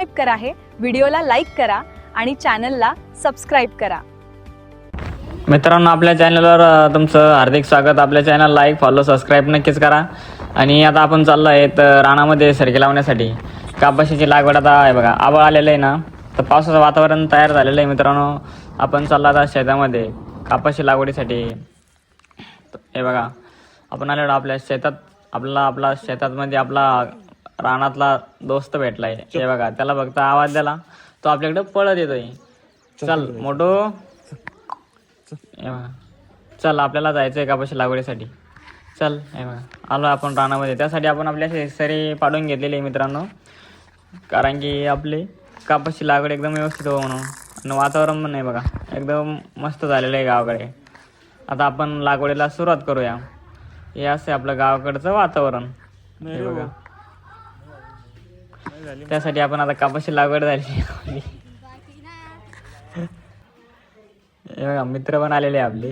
Subscribe करा, आहे व्हिडिओला लाईक करा आणि चॅनलला सबस्क्राईब करा. मित्रांनो, आपल्या चॅनलवर तुमचं हार्दिक स्वागत. आपल्या चॅनल लाईक फॉलो सबस्क्राईब नक्कीच करा. आणि आता आपण चाललो आहे तर रानामध्ये सरकी लावण्यासाठी. कापाशीची लागवड आता आहे बघा, आभाळ आलेलं आहे ना, तर पावसाचं वातावरण तयार झालेलं आहे. मित्रांनो, आपण चाललो आता शेतामध्ये कापाशी लागवडीसाठी. हे बघा, आपण आलेलो आपल्या शेतात. आपला शेतामध्ये आपला रानातला दोस्त भेटलाय. हे बघा, त्याला फक्त आवाज दिला तो आपल्याकडे पळत येतोय. चल मोठो, चल आपल्याला जायचंय कापाशी लागवडीसाठी. चल, हे बघा आलो आपण रानामध्ये. त्यासाठी आपण आपल्या सरी पाडून घेतलेली आहे मित्रांनो, कारण की आपली कापाशी लागवड एकदम व्यवस्थित हो म्हणून. आणि वातावरण पण नाही बघा, एकदम मस्त झालेलं आहे गावाकडे. आता आपण लागवडीला सुरुवात करूया. हे असं आपलं गावाकडचं वातावरण. हे बघा, त्यासाठी आपण आता कापाशी लागवड झाली. हे बघा, मित्र पण आलेले आपले.